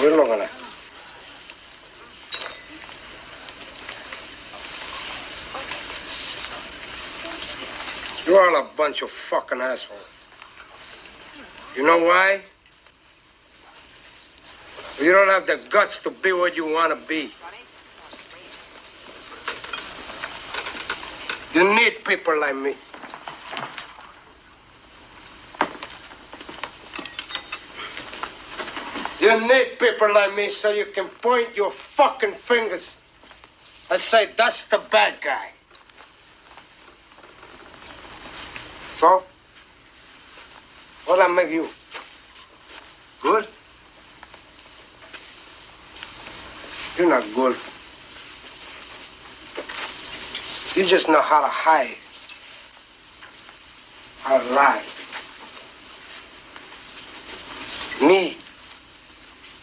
We're not gonna. You're all a bunch of fucking assholes. You know why? You don't have the guts to be what you want to be. You need people like me. You need people like me so you can point your fucking fingers and say, that's the bad guy. So, what'll that make you? Good? You're not good. You just know how to hide, how to lie. Me,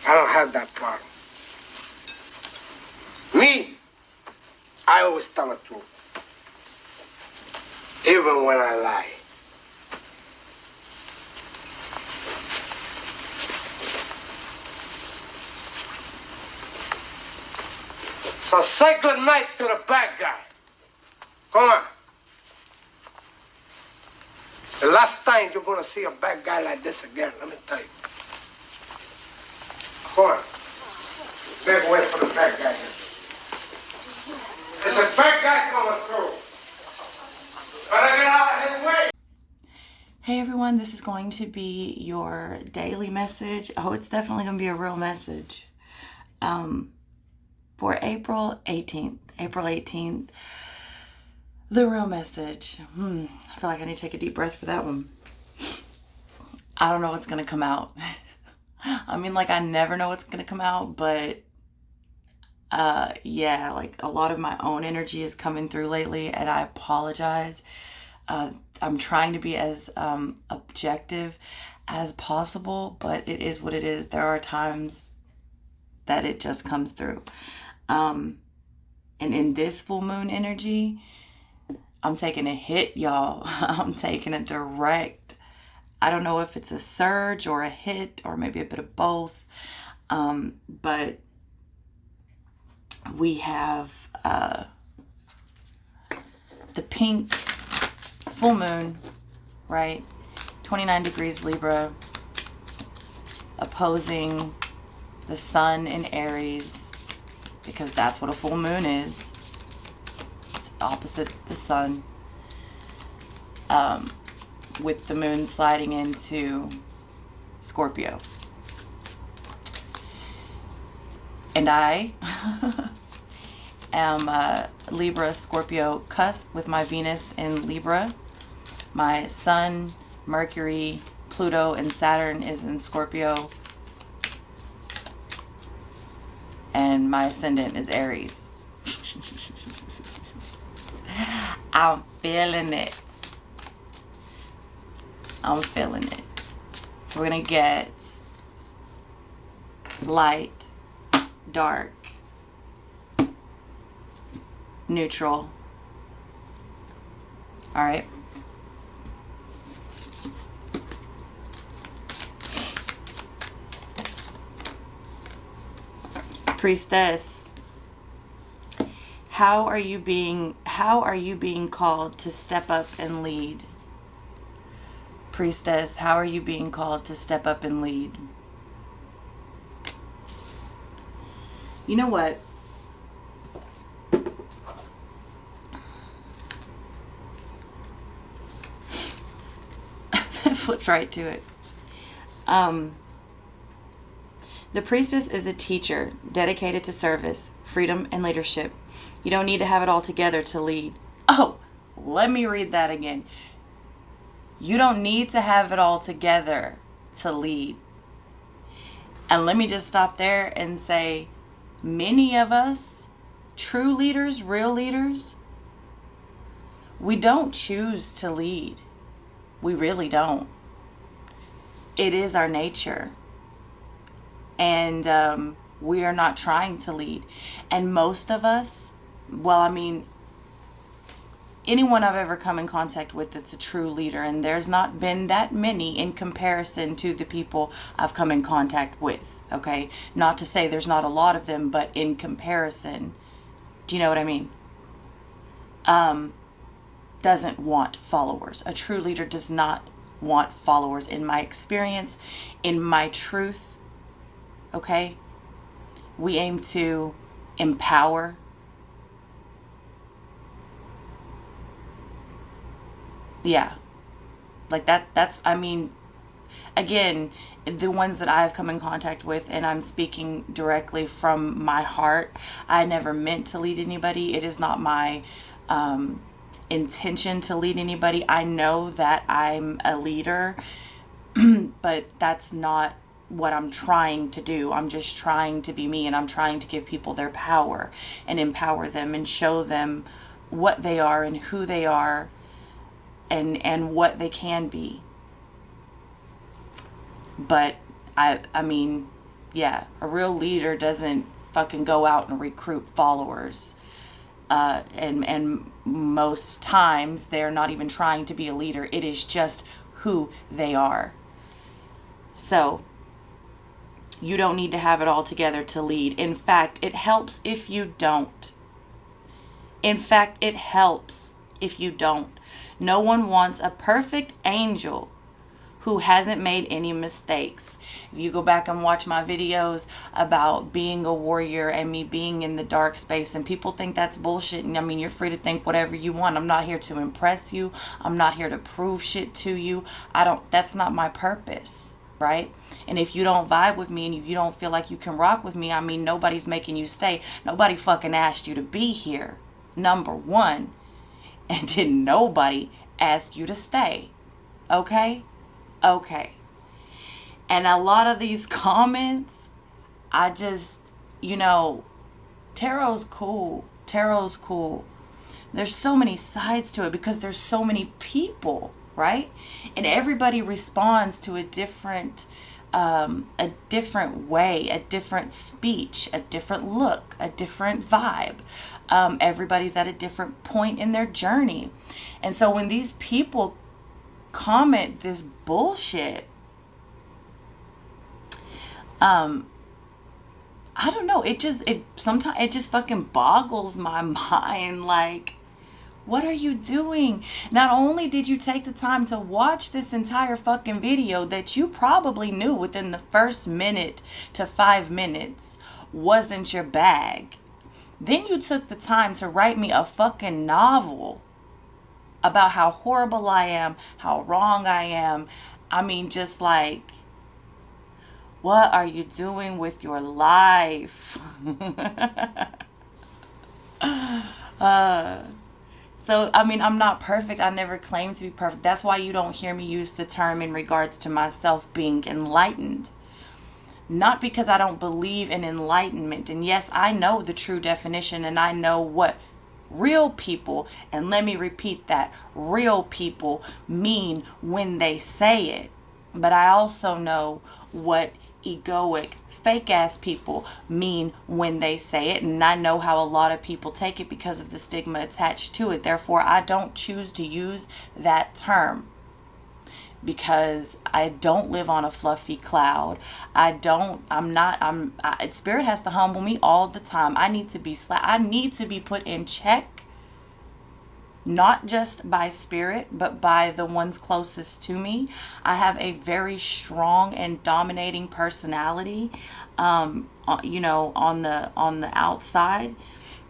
I don't have that problem. Me, I always tell the truth, even when I lie. So say good night to the bad guy. Come on. The last time you're gonna see a bad guy like this again, let me tell you. Come on. Make way for the bad guy here. There's a bad guy coming through. Better get out of his way. Hey everyone, this is going to be your daily message. Oh, it's definitely going to be a real message. For April 18th, the real message. I feel like I need to take a deep breath for that one. I don't know what's going to come out. I mean, like, I never know what's going to come out, but yeah, like a lot of my own energy is coming through lately, and I apologize. I'm trying to be as objective as possible, but it is what it is. There are times that it just comes through. And in this full moon energy, I'm taking a hit, y'all. I'm taking a direct, I don't know if it's a surge or a hit or maybe a bit of both. But we have the pink full moon, right? 29 degrees Libra, opposing the sun in Aries, because that's what a full moon is. It's opposite the sun, with the moon sliding into Scorpio. And I am Libra Scorpio cusp with my Venus in Libra. My Sun, Mercury, Pluto, and Saturn is in Scorpio. And my ascendant is Aries. I'm feeling it. I'm feeling it. So we're going to get light, dark, neutral. All right. Priestess, how are you being called to step up and lead? Priestess, how are you being called to step up and lead? You know what? Flipped right to it. The priestess is a teacher dedicated to service, freedom, and leadership. You don't need to have it all together to lead. Oh, let me read that again. You don't need to have it all together to lead. And let me just stop there and say, many of us, true leaders, real leaders, we don't choose to lead. We really don't. It is our nature. And we are not trying to lead. And most of us, well, I mean, anyone I've ever come in contact with that's a true leader, and there's not been that many in comparison to the people I've come in contact with, okay? Not to say there's not a lot of them, but in comparison, do you know what I mean? Doesn't want followers. A true leader does not want followers, in my experience, in my truth, okay? We aim to empower. Yeah. Like that's, I mean, again, the ones that I've come in contact with, and I'm speaking directly from my heart, I never meant to lead anybody. It is not my intention to lead anybody. I know that I'm a leader, but that's not what I'm trying to do. I'm just trying to be me, and I'm trying to give people their power and empower them and show them what they are and who they are and what they can be. But I mean, yeah, a real leader doesn't fucking go out and recruit followers. And most times they're not even trying to be a leader. It is just who they are. So you don't need to have it all together to lead. In fact, it helps if you don't. In fact, it helps if you don't. No one wants a perfect angel who hasn't made any mistakes. If you go back and watch my videos about being a warrior and me being in the dark space, and people think that's bullshit, and I mean, you're free to think whatever you want. I'm not here to impress you. I'm not here to prove shit to you. That's not my purpose, right? And if you don't vibe with me and you don't feel like you can rock with me, I mean, nobody's making you stay. Nobody fucking asked you to be here, number one. And did nobody ask you to stay? Okay? Okay. And a lot of these comments, I just, tarot's cool. Tarot's cool. There's so many sides to it because there's so many people, right? And everybody responds to a different way, a different speech, a different look, a different vibe. Everybody's at a different point in their journey. And so when these people comment this bullshit, I don't know, sometimes it just fucking boggles my mind. Like, what are you doing? Not only did you take the time to watch this entire fucking video that you probably knew within the first minute to 5 minutes wasn't your bag, then you took the time to write me a fucking novel about how horrible I am, how wrong I am. I mean, just like, what are you doing with your life? So, I mean, I'm not perfect. I never claimed to be perfect. That's why you don't hear me use the term in regards to myself being enlightened. Not because I don't believe in enlightenment. And yes, I know the true definition, and I know what real people, and let me repeat that, real people mean when they say it. But I also know what egoic, fake ass people mean when they say it, and I know how a lot of people take it because of the stigma attached to it. Therefore, I don't choose to use that term because I don't live on a fluffy cloud. Spirit has to humble me all the time. I need to be put in check, not just by spirit, but by the ones closest to me. I have a very strong and dominating personality, on the outside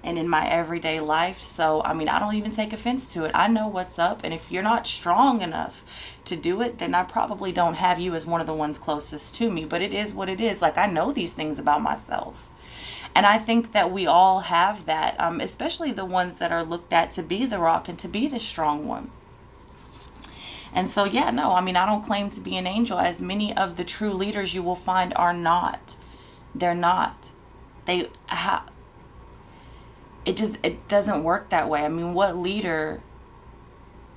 and in my everyday life. So, I mean, I don't even take offense to it. I know what's up. And if you're not strong enough to do it, then I probably don't have you as one of the ones closest to me. But it is what it is. Like, I know these things about myself. And I think that we all have that, especially the ones that are looked at to be the rock and to be the strong one. And so, yeah, no, I mean, I don't claim to be an angel, as many of the true leaders you will find are not. They're not. It doesn't work that way. I mean, what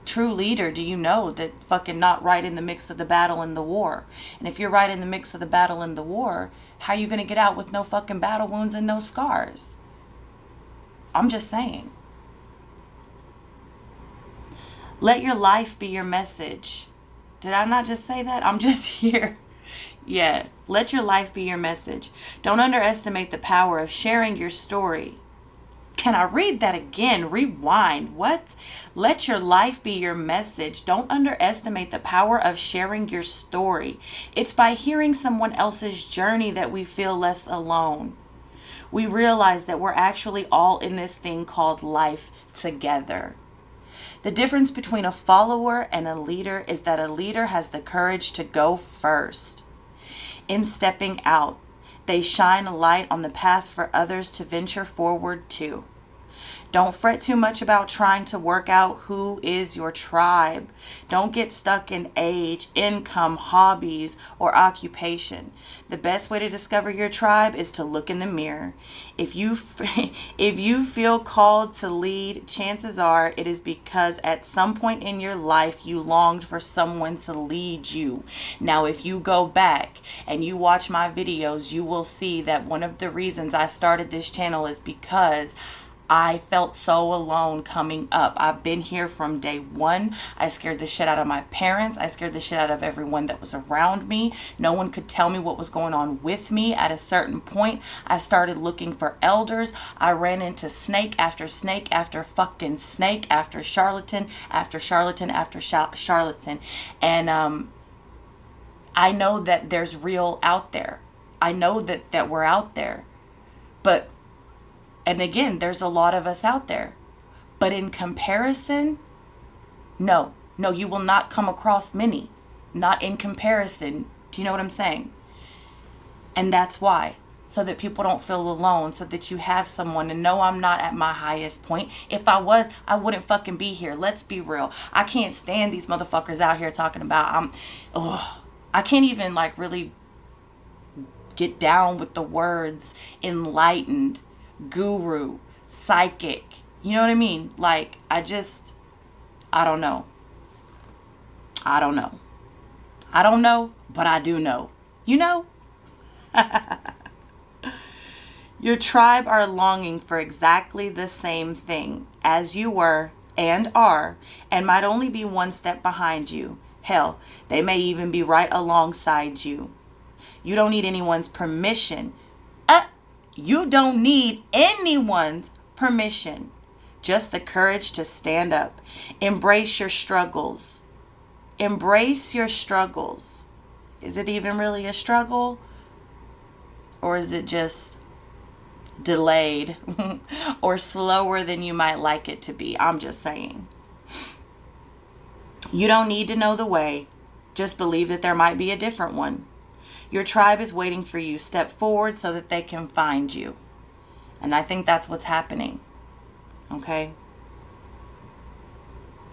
true leader do you know that fucking not right in the mix of the battle and the war? And if you're right in the mix of the battle and the war, how are you going to get out with no fucking battle wounds and no scars? I'm just saying. Let your life be your message. Did I not just say that? I'm just here. Yeah. Let your life be your message. Don't underestimate the power of sharing your story. Can I read that again? Rewind. What? Let your life be your message. Don't underestimate the power of sharing your story. It's by hearing someone else's journey that we feel less alone. We realize that we're actually all in this thing called life together. The difference between a follower and a leader is that a leader has the courage to go first. In stepping out, they shine a light on the path for others to venture forward to. Don't fret too much about trying to work out who is your tribe. Don't get stuck in age, income, hobbies, or occupation. The best way to discover your tribe is to look in the mirror. If you feel called to lead, chances are it is because at some point in your life you longed for someone to lead you. Now, if you go back and you watch my videos, you will see that one of the reasons I started this channel is because I felt so alone coming up. I've been here from day one. I scared the shit out of my parents. I scared the shit out of everyone that was around me. No one could tell me what was going on with me. At a certain point, I started looking for elders. I ran into snake after fucking snake, after charlatan, after charlatan, after charlatan. And I know that there's real out there. I know that we're out there. But and again, there's a lot of us out there. But in comparison, no, you will not come across many. Not in comparison. Do you know what I'm saying? And that's why. So that people don't feel alone. So that you have someone. And no, I'm not at my highest point. If I was, I wouldn't fucking be here. Let's be real. I can't stand these motherfuckers out here talking about, I can't even like really get down with the words enlightened, guru, psychic. You know what I mean? Like, I don't know. I don't know, but I do know. You know? Your tribe are longing for exactly the same thing as you were and are, and might only be one step behind you. Hell, they may even be right alongside you. You don't need anyone's permission. You don't need anyone's permission. Just the courage to stand up. Embrace your struggles. Embrace your struggles. Is it even really a struggle? Or is it just delayed or slower than you might like it to be? I'm just saying. You don't need to know the way. Just believe that there might be a different one. Your tribe is waiting for you. Step forward so that they can find you. And I think that's what's happening. Okay?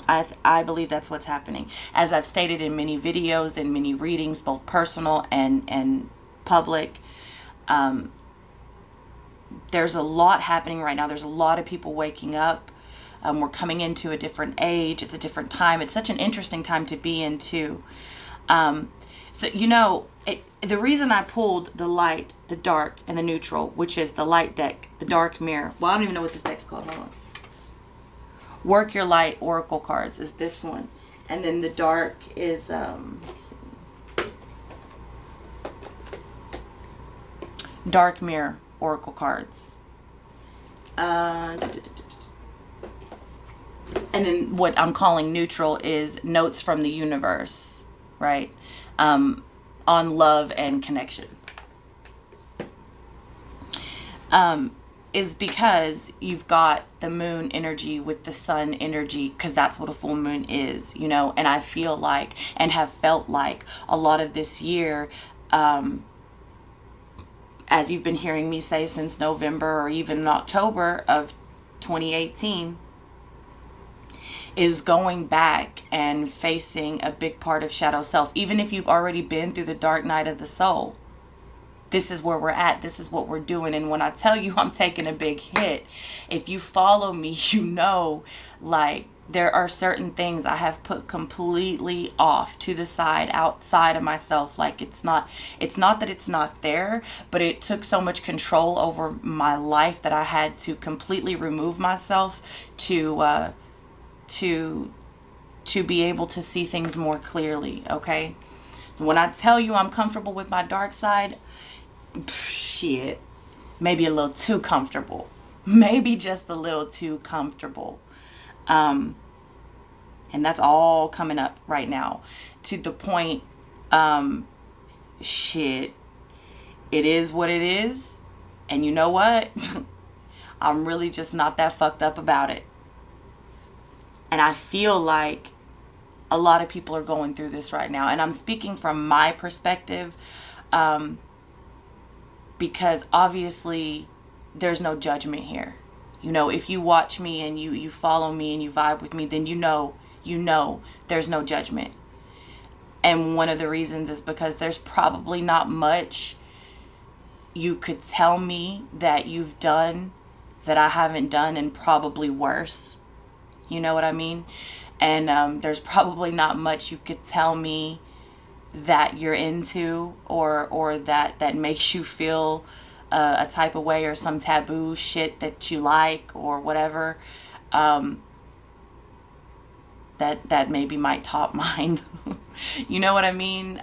I believe that's what's happening. As I've stated in many videos and many readings, both personal and public, there's a lot happening right now. There's a lot of people waking up. We're coming into a different age. It's a different time. It's such an interesting time to be in too. So, the reason I pulled the light, the dark, and the neutral, which is the light deck, the dark mirror. Well, I don't even know what this deck's called. Hold on. Work Your Light Oracle cards is this one. And then the dark is, let's see. Dark Mirror Oracle cards. And then what I'm calling neutral is Notes from the Universe, right? On love and connection. Is because you've got the moon energy with the sun energy, because that's what a full moon is, and I feel like and have felt like a lot of this year, as you've been hearing me say since November or even October of 2018, is going back and facing a big part of shadow self. Even if you've already been through the dark night of the soul, this is where we're at. This is what we're doing. And when I tell you I'm taking a big hit, if you follow me, like, there are certain things I have put completely off to the side, outside of myself. Like, it's not that it's not there, but it took so much control over my life that I had to completely remove myself to to be able to see things more clearly, okay? When I tell you I'm comfortable with my dark side, shit, maybe a little too comfortable. Maybe just a little too comfortable. And that's all coming up right now. To the point, shit, it is what it is. And you know what? I'm really just not that fucked up about it. And I feel like a lot of people are going through this right now. And I'm speaking from my perspective, because obviously there's no judgment here. You know, if you watch me and you follow me and you vibe with me, then you know there's no judgment. And one of the reasons is because there's probably not much you could tell me that you've done that I haven't done, and probably worse. You know what I mean? And there's probably not much you could tell me that you're into, or that makes you feel a type of way, or some taboo shit that you like, or whatever, that maybe might top mine. You know what I mean?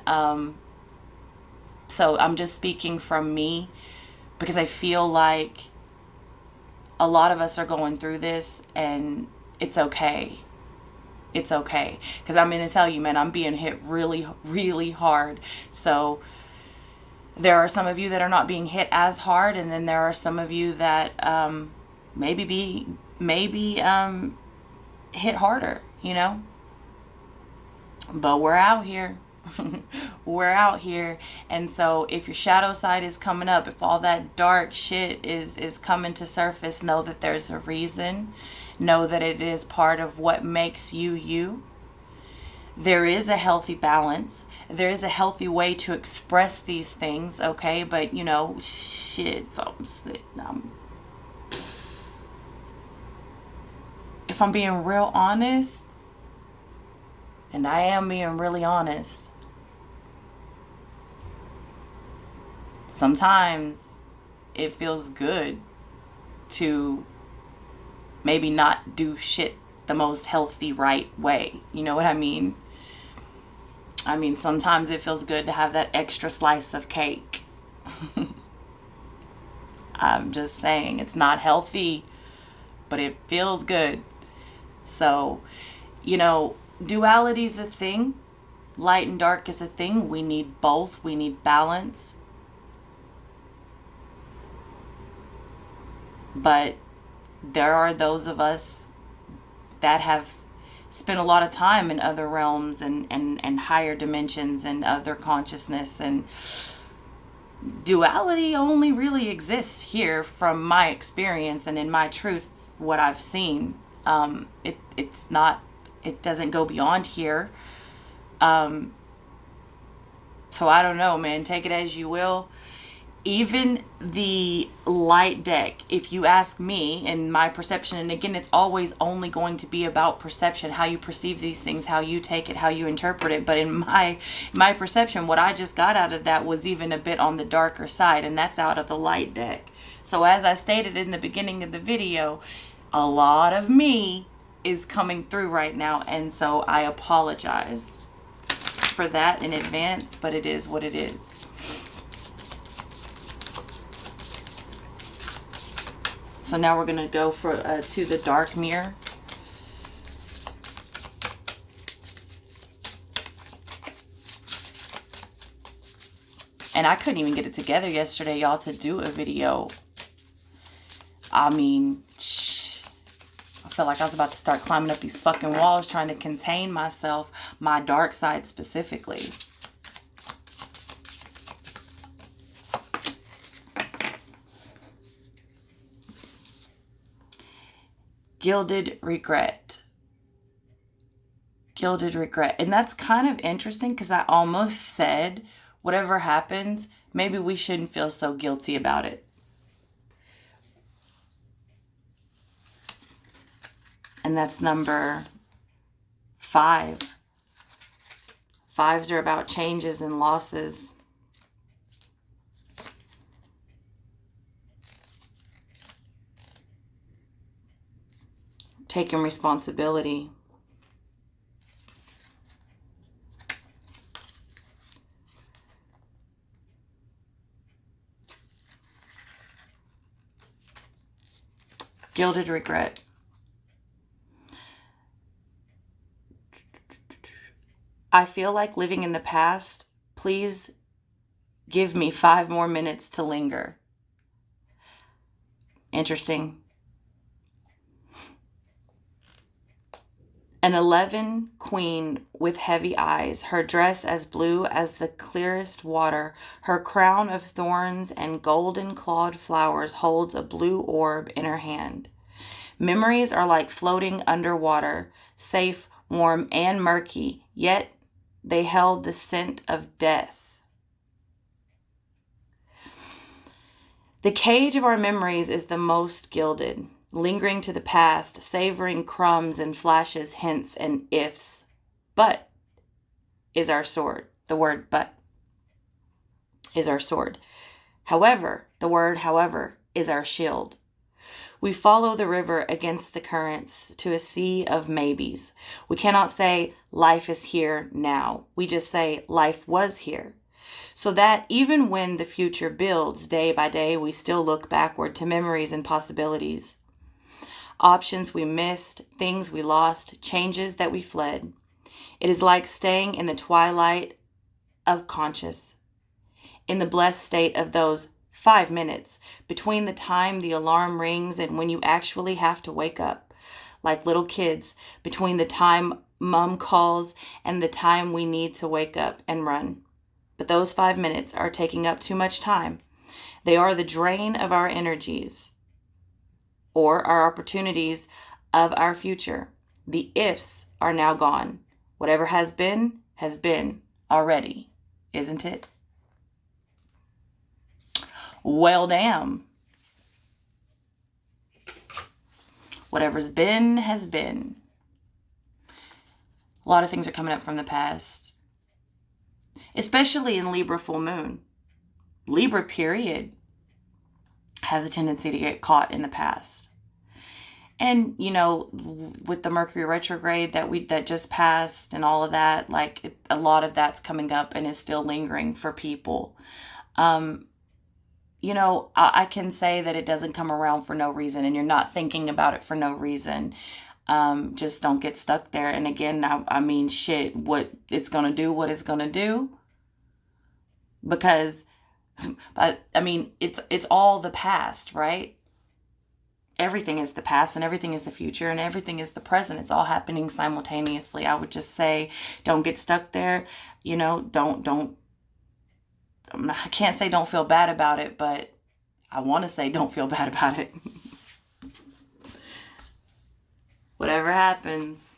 So I'm just speaking from me, because I feel like a lot of us are going through this, and it's okay. It's okay. Because I'm going to tell you, man, I'm being hit really, really hard. So there are some of you that are not being hit as hard, and then there are some of you that maybe hit harder, you know? But we're out here. We're out here. And so if your shadow side is coming up, if all that dark shit is coming to surface, know that there's a reason. Know that it is part of what makes you you. There is a healthy balance. There is a healthy way to express these things, okay? But, you know, shit, if I'm being real honest, and I am being really honest, sometimes it feels good to maybe not do shit the most healthy, right way. You know what I mean? I mean, sometimes it feels good to have that extra slice of cake. I'm just saying, it's not healthy, but it feels good. So, you know, duality is a thing. Light and dark is a thing. We need both. We need balance. But there are those of us that have spent a lot of time in other realms and higher dimensions and other consciousness, and duality only really exists here from my experience and in my truth, what I've seen. It's not, it doesn't go beyond here. So I don't know, man, take it as you will. Even the light deck, if you ask me, and my perception, and again, it's always only going to be about perception, how you perceive these things, how you take it, how you interpret it. But in my perception, what I just got out of that was even a bit on the darker side, and that's out of the light deck. So as I stated in the beginning of the video, a lot of me is coming through right now, and so I apologize for that in advance, but it is what it is. So now we're going to go for to the dark mirror. And I couldn't even get it together yesterday, y'all, to do a video. I mean, I felt like I was about to start climbing up these fucking walls trying to contain myself, my dark side specifically. Gilded regret. Gilded regret. And that's kind of interesting, because I almost said, whatever happens, maybe we shouldn't feel so guilty about it. And that's number 5. 5s are about changes and losses. Taking responsibility. Gilded regret. I feel like living in the past. Please give me 5 more minutes to linger. Interesting. An 11 queen with heavy eyes, her dress as blue as the clearest water, her crown of thorns and golden clawed flowers holds a blue orb in her hand. Memories are like floating underwater, safe, warm, and murky, yet they held the scent of death. The cage of our memories is the most gilded, lingering to the past, savoring crumbs and flashes, hints and ifs. But is our sword. The word but is our sword. However, the word however is our shield. We follow the river against the currents to a sea of maybes. We cannot say life is here now. We just say life was here. So that even when the future builds day by day, we still look backward to memories and possibilities. Options we missed, things we lost, changes that we fled. It is like staying in the twilight of conscious, in the blessed state of those 5 minutes between the time the alarm rings and when you actually have to wake up. Like little kids, between the time mom calls and the time we need to wake up and run. But those 5 minutes are taking up too much time. They are the drain of our energies or our opportunities of our future. The ifs are now gone. Whatever has been already, isn't it? Well, damn. Whatever's been has been. A lot of things are coming up from the past, especially in Libra full moon. Libra period has a tendency to get caught in the past. And, you know, with the Mercury retrograde that just passed and all of that, like a lot of that's coming up and is still lingering for people. You know, I can say that it doesn't come around for no reason and you're not thinking about it for no reason. Just don't get stuck there. And again, I mean, shit, what it's going to do, what it's going to do. Because, but I mean, it's all the past, right? Everything is the past and everything is the future and everything is the present. It's all happening simultaneously. I would just say, don't get stuck there. You know, I can't say don't feel bad about it, but I want to say don't feel bad about it. Whatever happens.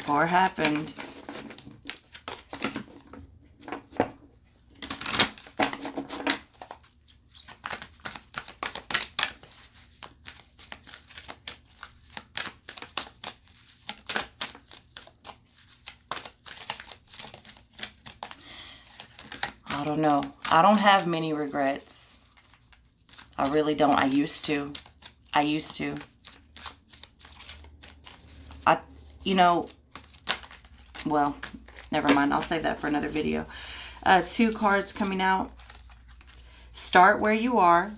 Or happened. I don't know. I don't have many regrets. I really don't. I used to. You know, well, never mind. I'll save that for another video. 2 cards coming out. Start where you are.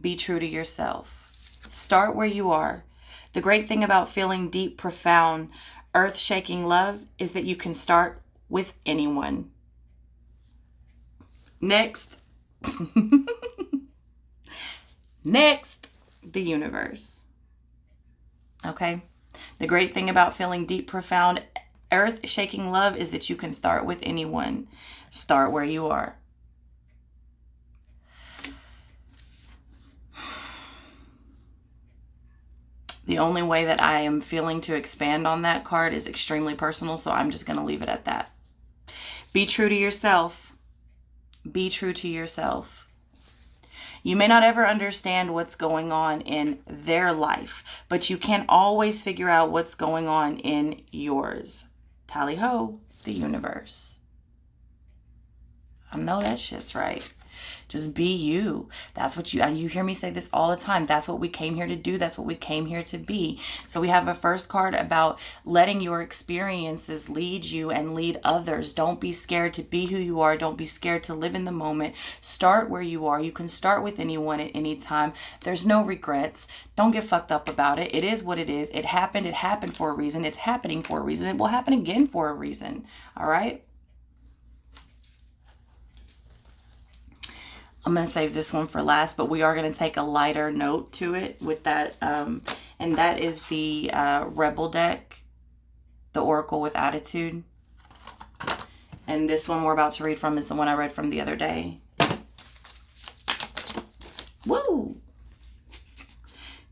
Be true to yourself. Start where you are. The great thing about feeling deep, profound, earth-shaking love is that you can start with anyone. Next. Next, the universe. Okay? The great thing about feeling deep, profound, earth-shaking love is that you can start with anyone. Start where you are. The only way that I am feeling to expand on that card is extremely personal, so I'm just going to leave it at that. Be true to yourself. Be true to yourself. You may not ever understand what's going on in their life, but you can always figure out what's going on in yours. Tally ho, the universe. I know that shit's right. Just be you. That's what you hear me say this all the time. That's what we came here to do. That's what we came here to be. So we have a first card about letting your experiences lead you and lead others. Don't be scared to be who you are. Don't be scared to live in the moment. Start where you are. You can start with anyone at any time. There's no regrets. Don't get fucked up about it. It is what it is. It happened. It happened for a reason. It's happening for a reason. It will happen again for a reason. All right? I'm going to save this one for last, but we are going to take a lighter note to it with that. And that is the Rebel deck, the Oracle with Attitude. And this one we're about to read from is the one I read from the other day. Woo!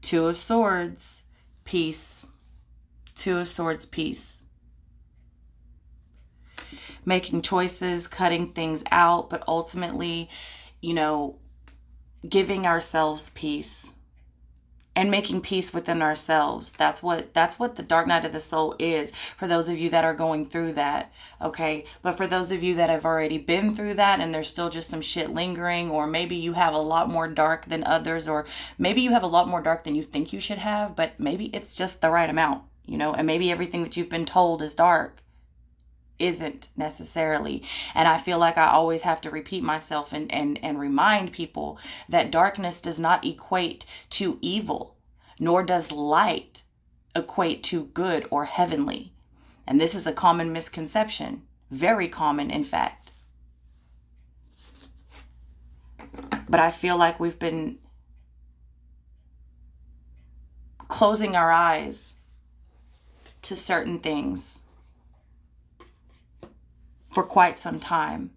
Two of Swords, peace. Two of Swords, peace. Making choices, cutting things out, but ultimately, you know, giving ourselves peace and making peace within ourselves. That's what the dark night of the soul is for those of you that are going through that. Okay. But for those of you that have already been through that and there's still just some shit lingering, or maybe you have a lot more dark than others, or maybe you have a lot more dark than you think you should have, but maybe it's just the right amount, you know, and maybe everything that you've been told is dark isn't necessarily. And I feel like I always have to repeat myself and remind people that darkness does not equate to evil, nor does light equate to good or heavenly. And this is a common misconception, very common, in fact. But I feel like we've been closing our eyes to certain things for quite some time.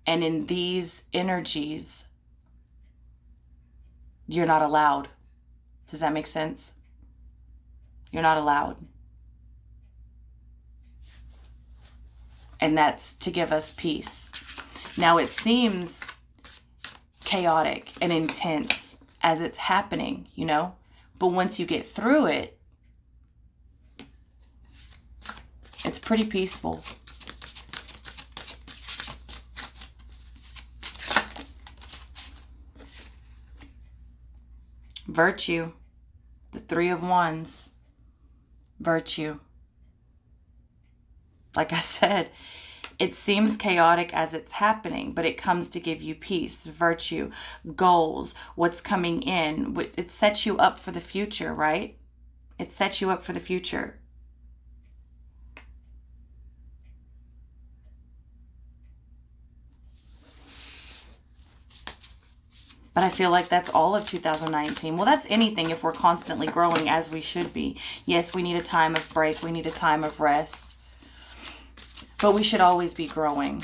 And in these energies, you're not allowed. Does that make sense? You're not allowed. And that's to give us peace. Now it seems chaotic and intense as it's happening, you know? But once you get through it, it's pretty peaceful. Virtue, the Three of Wands, virtue. Like I said, it seems chaotic as it's happening, but it comes to give you peace, virtue, goals, what's coming in. It sets you up for the future, right? It sets you up for the future. But I feel like that's all of 2019. Well, that's anything if we're constantly growing as we should be. Yes, we need a time of break. We need a time of rest. But we should always be growing.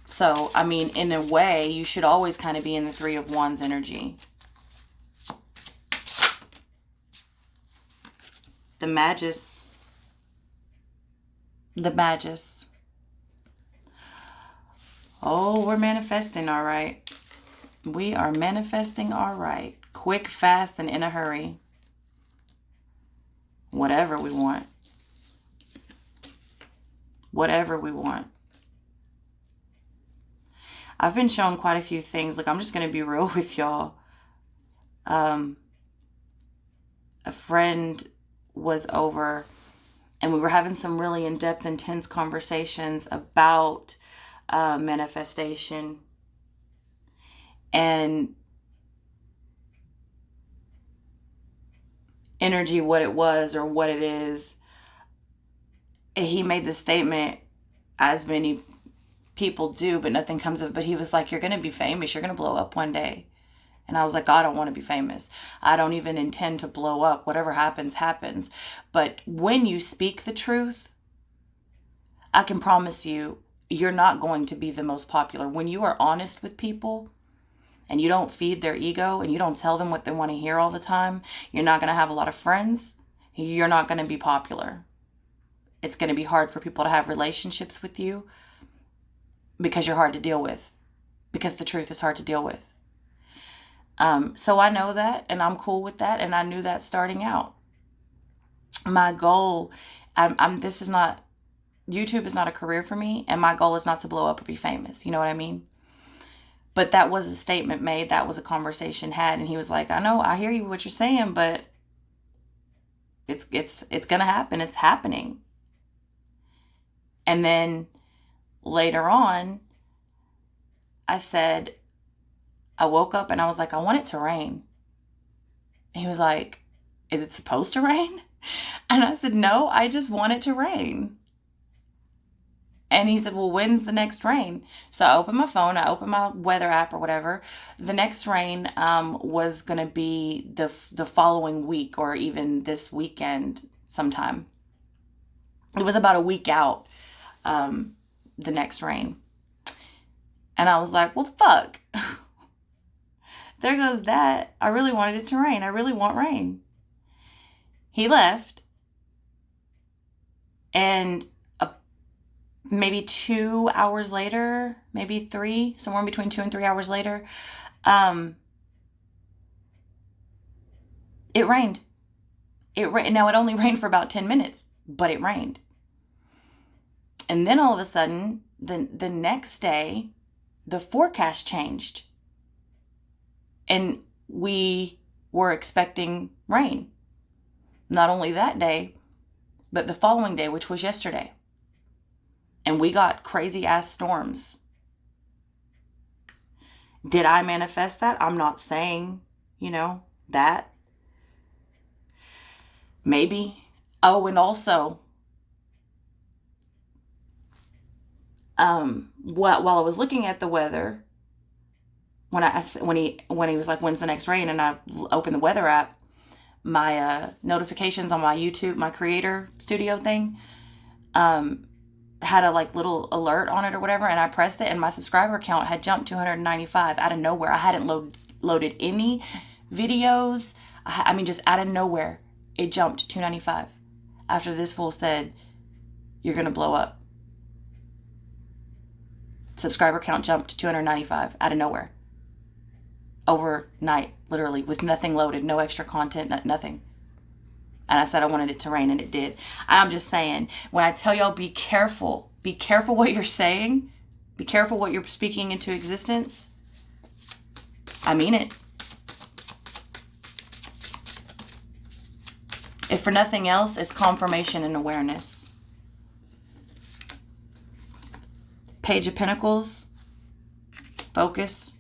So, I mean, in a way, you should always kind of be in the Three of Wands energy. The Magus. The Magus. Oh, we're manifesting, all right. We are manifesting all right. Quick, fast, and in a hurry. Whatever we want. Whatever we want. I've been shown quite a few things. Like, I'm just going to be real with y'all. A friend was over and we were having some really in-depth, intense conversations about manifestation. And energy, what it was or what it is. He made the statement, as many people do, but nothing comes of it. But he was like, you're going to be famous. You're going to blow up one day. And I was like, I don't want to be famous. I don't even intend to blow up. Whatever happens, happens. But when you speak the truth, I can promise you, you're not going to be the most popular. When you are honest with people, and you don't feed their ego, and you don't tell them what they want to hear all the time, you're not going to have a lot of friends. You're not going to be popular. It's going to be hard for people to have relationships with you because you're hard to deal with. Because the truth is hard to deal with. So I know that, and I'm cool with that, and I knew that starting out. My goal, this is not, YouTube is not a career for me, and my goal is not to blow up or be famous. You know what I mean? But that was a statement made. That was a conversation had. And he was like, I know, I hear you what you're saying, but it's going to happen. It's happening. And then later on, I said, I woke up and I was like, I want it to rain. And he was like, is it supposed to rain? And I said, no, I just want it to rain. And he said, well, when's the next rain? So I opened my phone, I opened my weather app or whatever. The next rain was going to be the following week, or even this weekend sometime. It was about a week out, the next rain. And I was like, well, fuck. There goes that. I really wanted it to rain. I really want rain. He left. And maybe 2 hours later, maybe 3, somewhere in between 2 and 3 hours later, it rained. Now, it only rained for about 10 minutes, but it rained. And then all of a sudden, the next day, the forecast changed. And we were expecting rain. Not only that day, but the following day, which was yesterday. And we got crazy ass storms. Did I manifest that? I'm not saying, that. Maybe. Oh, and also, while I was looking at the weather, when he was like, when's the next rain? And I opened the weather app, my notifications on my YouTube, my creator studio thing, had a little alert on it or whatever, and I pressed it, and my subscriber count had jumped 295 out of nowhere. I hadn't loaded any videos. I mean, just out of nowhere, it jumped 295 after this fool said, you're going to blow up. Subscriber count jumped to 295 out of nowhere. Overnight, literally, with nothing loaded, no extra content, nothing. And I said I wanted it to rain, and it did. I'm just saying, when I tell y'all, be careful what you're saying, be careful what you're speaking into existence, I mean it. If for nothing else, it's confirmation and awareness. Page of Pentacles, focus.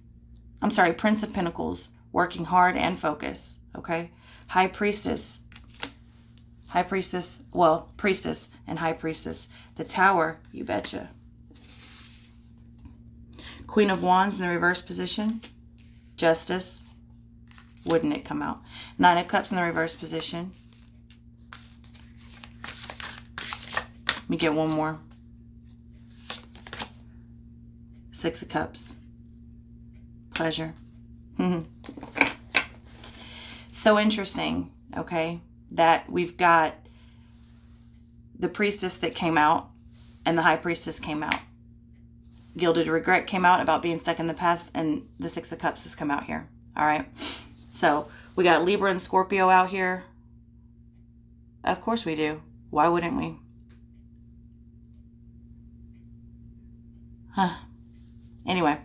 Prince of Pentacles, working hard and focus, okay? High Priestess. Priestess and High Priestess. The Tower, you betcha. Queen of Wands in the reverse position. Justice. Wouldn't it come out? Nine of Cups in the reverse position. Let me get one more. Six of Cups. Pleasure. So interesting, okay, that we've got the Priestess that came out and the High Priestess came out. Gilded Regret came out about being stuck in the past, and the Six of Cups has come out here. All right. So we got Libra and Scorpio out here. Of course we do. Why wouldn't we? Anyway.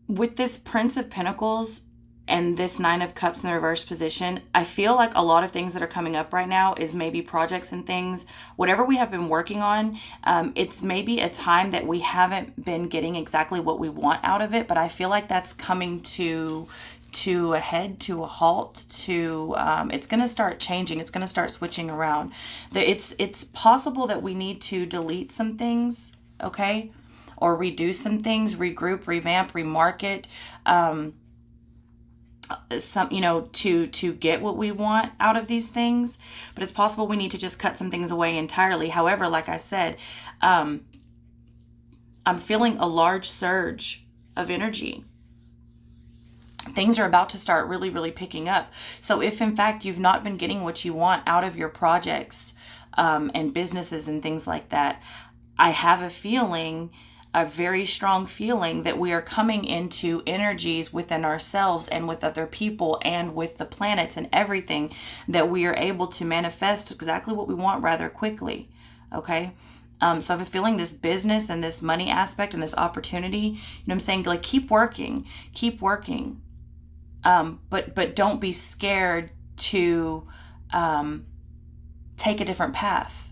With this Prince of Pentacles and this Nine of Cups in the reverse position, I feel like a lot of things that are coming up right now is maybe projects and things, whatever we have been working on, it's maybe a time that we haven't been getting exactly what we want out of it, but I feel like that's coming to a head, to a halt, it's going to start changing. It's going to start switching around. It's possible that we need to delete some things, okay? Or redo some things, regroup, revamp, remarket, to get what we want out of these things. But it's possible we need to just cut some things away entirely. However, like I said, I'm feeling a large surge of energy. Things are about to start really, really picking up. So if in fact you've not been getting what you want out of your projects and businesses and things like that, I have a very strong feeling that we are coming into energies within ourselves and with other people and with the planets and everything that we are able to manifest exactly what we want rather quickly. Okay. So I have a feeling this business and this money aspect and this opportunity, you know what I'm saying? Like, keep working. But don't be scared to take a different path.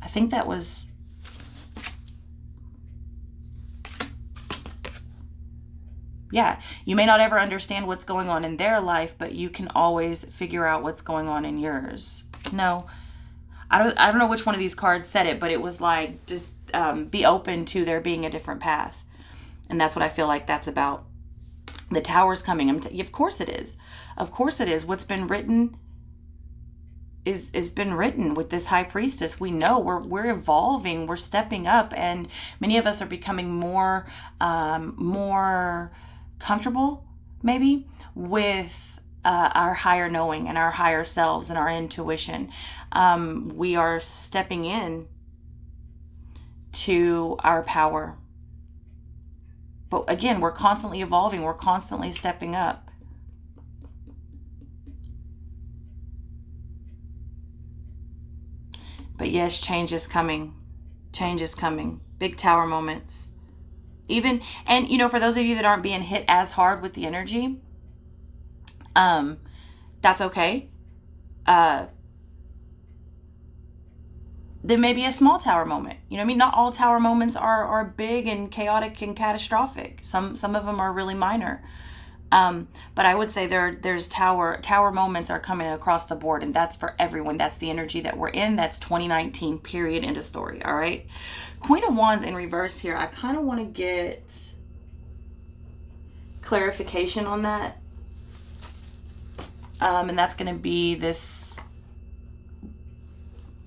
I think that was... Yeah, you may not ever understand what's going on in their life, but you can always figure out what's going on in yours. No, I don't know which one of these cards said it, but it was like, just be open to there being a different path. And that's what I feel like that's about. The Tower's coming. Of course it is. Of course it is. What's been written is been written with this High Priestess. We know we're evolving, we're stepping up, and many of us are becoming more comfortable, maybe, with our higher knowing and our higher selves and our intuition. We are stepping in to our power. But again, we're constantly evolving. We're constantly stepping up. But yes, change is coming. Change is coming. Big Tower moments. Even, and you know, for those of you that aren't being hit as hard with the energy, that's okay. There may be a small Tower moment. You know what I mean? Not all Tower moments are big and chaotic and catastrophic. Some of them are really minor. But I would say there's Tower moments are coming across the board, and that's for everyone. That's the energy that we're in. That's 2019, period, end of story. All right. Queen of Wands in reverse here. I kind of want to get clarification on that. And that's going to be this.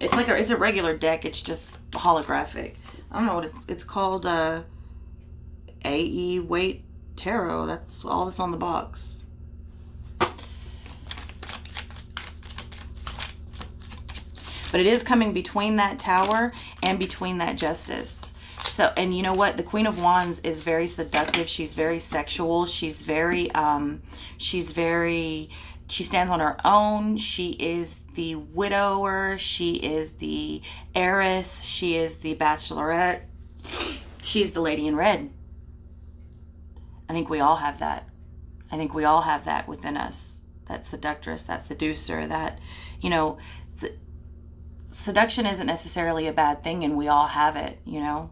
It's a regular deck. It's just holographic. I don't know what it's called. AE Weight Tarot. That's all that's on the box. But it is coming between that Tower and between that Justice. So, and you know what? The Queen of Wands is very seductive. She's very sexual. She stands on her own. She is the widower. She is the heiress. She is the bachelorette. She's the lady in red. I think we all have that. I think we all have that within us. That seductress, that seducer, that, you know, seduction isn't necessarily a bad thing, and we all have it, you know.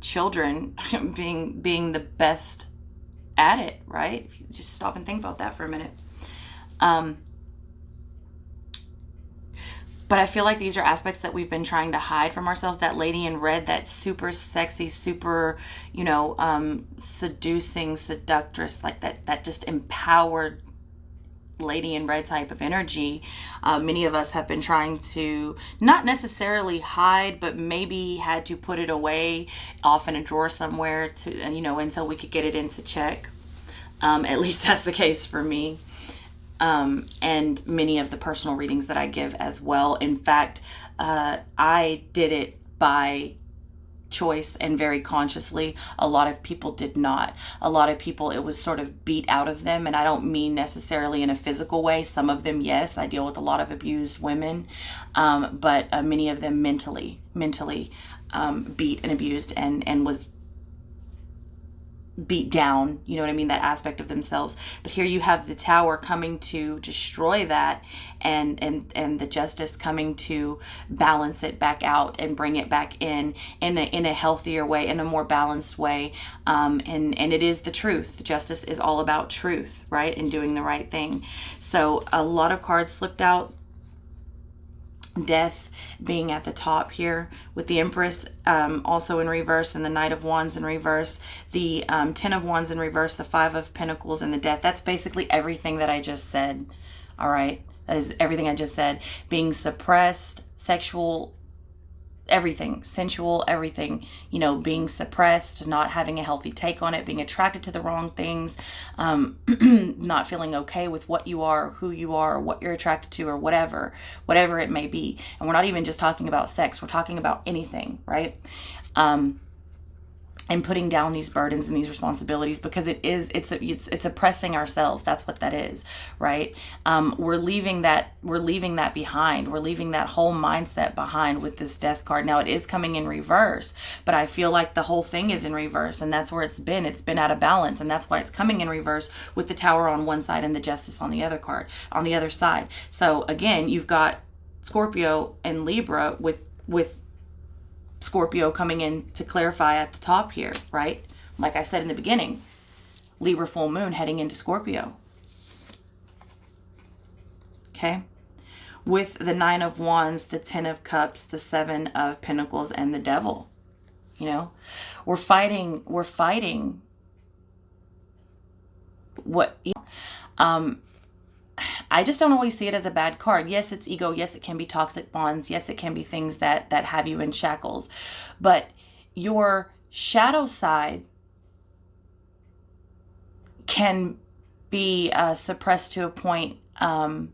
Children being the best at it, right? If you just stop and think about that for a minute. But I feel like these are aspects that we've been trying to hide from ourselves. That lady in red, that super sexy, super, you know, seducing seductress, like that just empowered lady in red type of energy. Many of us have been trying to not necessarily hide, but maybe had to put it away off in a drawer somewhere to, you know, until we could get it into check. At least that's the case for me. And many of the personal readings that I give as well. In fact, I did it by choice and very consciously. A lot of people did not. A lot of people, it was sort of beat out of them, and I don't mean necessarily in a physical way. Some of them, yes, I deal with a lot of abused women, but many of them mentally beat and abused and was beat down, you know what I mean, that aspect of themselves. But here you have the Tower coming to destroy that, and the Justice coming to balance it back out and bring it back in a healthier way, in a more balanced way. And it is the truth. Justice is all about truth, right? And doing the right thing. So a lot of cards flipped out. Death being at the top here, with the Empress also in reverse, and the Knight of Wands in reverse, the Ten of Wands in reverse, the Five of Pentacles, and the Death. That's basically everything that I just said. All right, that is everything I just said. Being suppressed, sexual, everything, sensual, everything, you know, being suppressed, not having a healthy take on it, being attracted to the wrong things, not feeling okay with what you are, who you are, or what you're attracted to, or whatever it may be. And we're not even just talking about sex, we're talking about anything, right? and putting down these burdens and these responsibilities, because it's oppressing ourselves. That's what that is, right? We're leaving that behind. We're leaving that whole mindset behind with this death card. Now it is coming in reverse, but I feel like the whole thing is in reverse, and that's where it's been out of balance, and that's why it's coming in reverse with the Tower on one side and the Justice on the other side. So again, you've got Scorpio and Libra with Scorpio coming in to clarify at the top here, right? Like I said in the beginning, Libra full moon heading into Scorpio. Okay? With the 9 of Wands, the 10 of Cups, the 7 of Pentacles, and the Devil. You know? We're fighting what, I just don't always see it as a bad card. Yes, it's ego. Yes, it can be toxic bonds. Yes, it can be things that have you in shackles. But your shadow side can be suppressed to a point of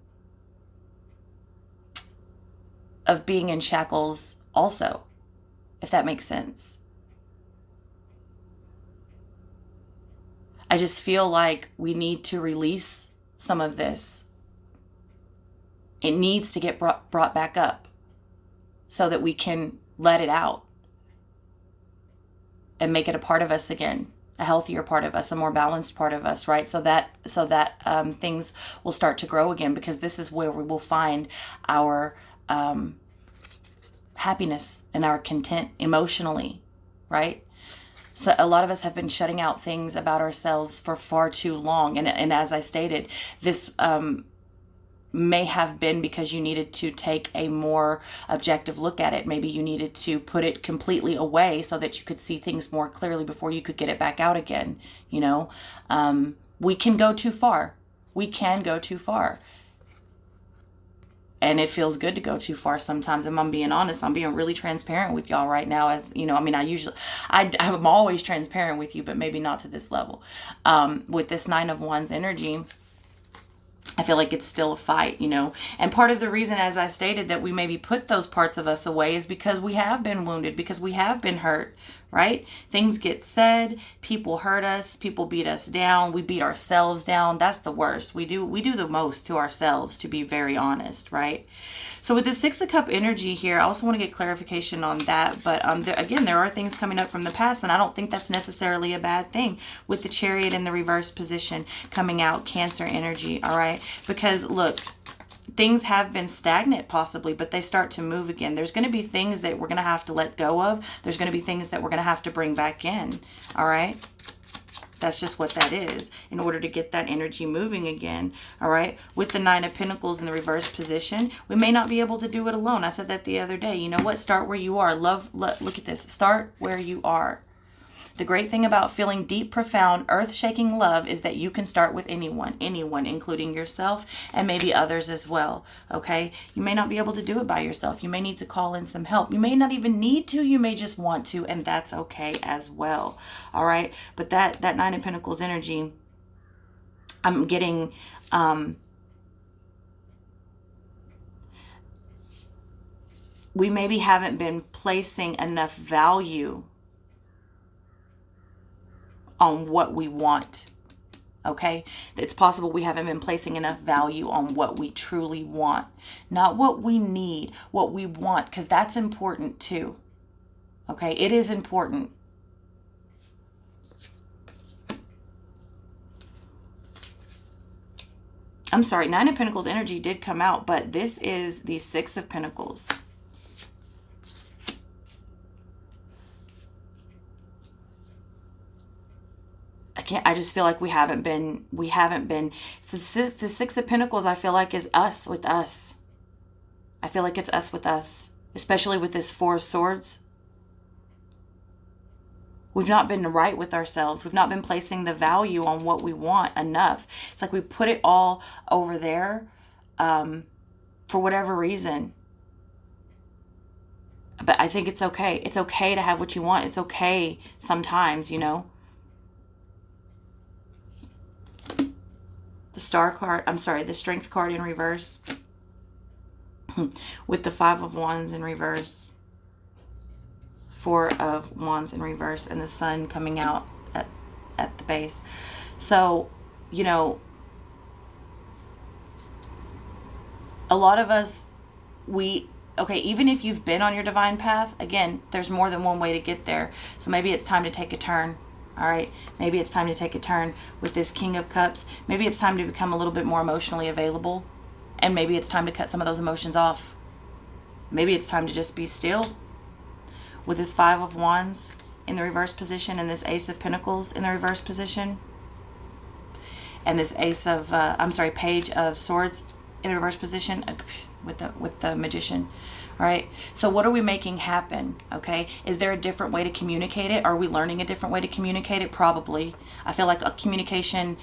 being in shackles also, if that makes sense. I just feel like we need to release some of this. It needs to get brought back up so that we can let it out and make it a part of us again, a healthier part of us, a more balanced part of us, right? So that things will start to grow again, because this is where we will find our happiness and our content emotionally, right? So a lot of us have been shutting out things about ourselves for far too long. And as I stated, this may have been because you needed to take a more objective look at it. Maybe you needed to put it completely away so that you could see things more clearly before you could get it back out again. You know, we can go too far. We can go too far. And it feels good to go too far sometimes. If I'm being honest, I'm being really transparent with y'all right now. As you know, I mean, I'm always transparent with you, but maybe not to this level. With this 9 of Wands energy, I feel like it's still a fight, you know. And part of the reason, as I stated, that we maybe put those parts of us away is because we have been wounded, because we have been hurt, right? Things get said, people hurt us, people beat us down, we beat ourselves down. That's the worst. We do the most to ourselves, to be very honest, right? So with the 6 of Cup energy here, I also want to get clarification on that. But again, there are things coming up from the past, and I don't think that's necessarily a bad thing. With the Chariot in the reverse position coming out, Cancer energy, all right? Because look, things have been stagnant possibly, but they start to move again. There's going to be things that we're going to have to let go of. There's going to be things that we're going to have to bring back in, all right? That's just what that is in order to get that energy moving again, all right? With the 9 of Pentacles in the reverse position, we may not be able to do it alone. I said that the other day. You know what? Start where you are. Look at this. Start where you are. The great thing about feeling deep, profound, earth-shaking love is that you can start with anyone, including yourself and maybe others as well, okay? You may not be able to do it by yourself. You may need to call in some help. You may not even need to. You may just want to, and that's okay as well, all right? But that 9 of Pentacles energy, I'm getting... we maybe haven't been placing enough value on what we want, okay? It's possible we haven't been placing enough value on what we truly want, not what we need, what we want, because that's important too, okay? It is important. I'm sorry, 9 of Pentacles energy did come out, but this is the 6 of Pentacles. I just feel like we haven't been, so the 6 of Pentacles, I feel like is us with us. I feel like it's us with us, especially with this 4 of Swords. We've not been right with ourselves. We've not been placing the value on what we want enough. It's like we put it all over there for whatever reason. But I think it's okay. It's okay to have what you want. It's okay sometimes, you know. The Star card, I'm sorry, the Strength card in reverse. With the 5 of Wands in reverse. Four of Wands in reverse, and the Sun coming out at the base. So, you know, a lot of us, okay, even if you've been on your divine path, again, there's more than one way to get there. So maybe it's time to take a turn. All right, maybe it's time to take a turn with this King of Cups. Maybe it's time to become a little bit more emotionally available, and maybe it's time to cut some of those emotions off. Maybe it's time to just be still. With this Five of Wands in the reverse position, and this Ace of Pentacles in the reverse position, and this Page of Swords in the reverse position with the Magician. All right, so what are we making happen? Okay, is there a different way to communicate it? Are we learning a different way to communicate it? Probably. I feel like a communication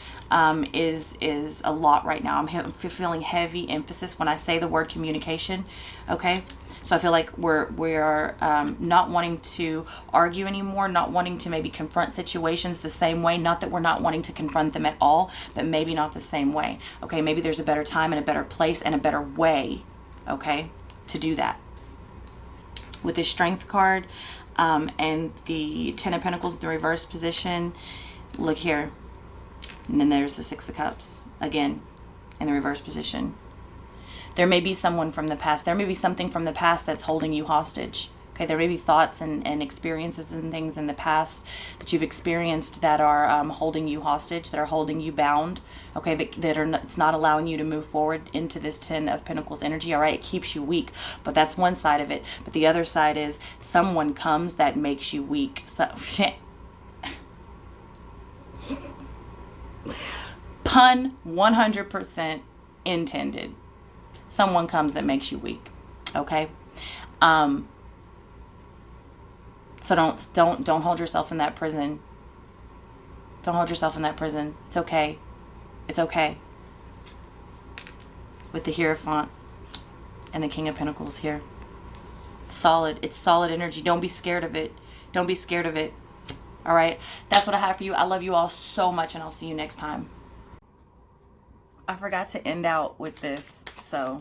is a lot right now. I'm feeling heavy emphasis when I say the word communication. Okay, so I feel like we are not wanting to argue anymore, not wanting to maybe confront situations the same way. Not that we're not wanting to confront them at all, but maybe not the same way. Okay, maybe there's a better time and a better place and a better way, okay, to do that. With the Strength card and the Ten of Pentacles in the reverse position, look here. And then there's the Six of Cups again in the reverse position. There may be someone from the past. There may be something from the past that's holding you hostage. Okay, there may be thoughts and experiences and things in the past that you've experienced that are holding you hostage, that are holding you bound. Okay, it's not allowing you to move forward into this Ten of Pentacles energy. All right, it keeps you weak, but that's one side of it. But the other side is someone comes that makes you weak. So, pun 100% intended. Someone comes that makes you weak. Okay. So don't hold yourself in that prison. Don't hold yourself in that prison. It's okay. It's okay. With the Hierophant and the King of Pentacles here. It's solid. It's solid energy. Don't be scared of it. Don't be scared of it. All right. That's what I have for you. I love you all so much, and I'll see you next time. I forgot to end out with this, so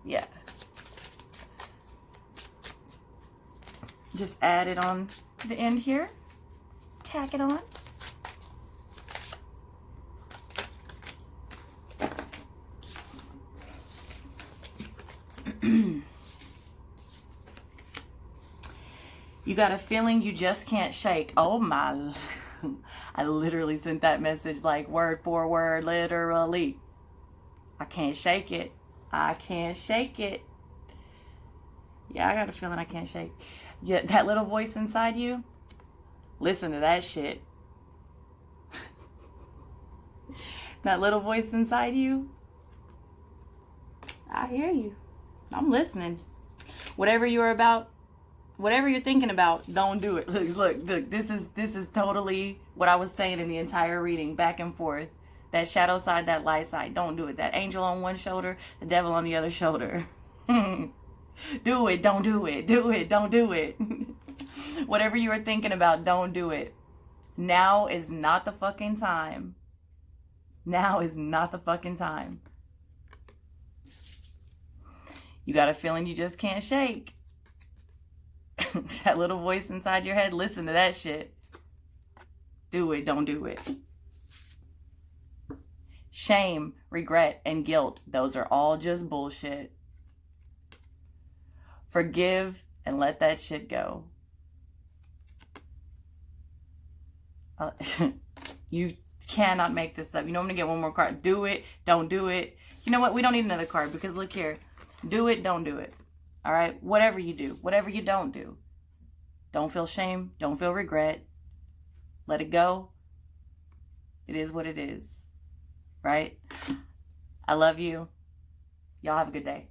yeah. Just add it on the end here. Tack it on. You got a feeling you just can't shake. Oh my. I literally sent that message like word for word, literally. I can't shake it. I can't shake it. Yeah, I got a feeling I can't shake. Yeah, that little voice inside you, listen to that shit. That little voice inside you, I hear you. I'm listening. Whatever you're about, whatever you're thinking about, don't do it. Look, this is totally what I was saying in the entire reading, back and forth. That shadow side, that light side, don't do it. That angel on one shoulder, the devil on the other shoulder. Do it, don't do it. Do it, don't do it. Whatever you were thinking about, don't do it. Now is not the fucking time. Now is not the fucking time. You got a feeling you just can't shake. That little voice inside your head, listen to that shit. Do it, don't do it. Shame, regret, and guilt, those are all just bullshit. Forgive and let that shit go. You cannot make this up. You know I'm going to get one more card. Do it, don't do it. You know what? We don't need another card because look here. Do it, don't do it. All right? Whatever you do, whatever you don't do. Don't feel shame. Don't feel regret. Let it go. It is what it is. Right? I love you. Y'all have a good day.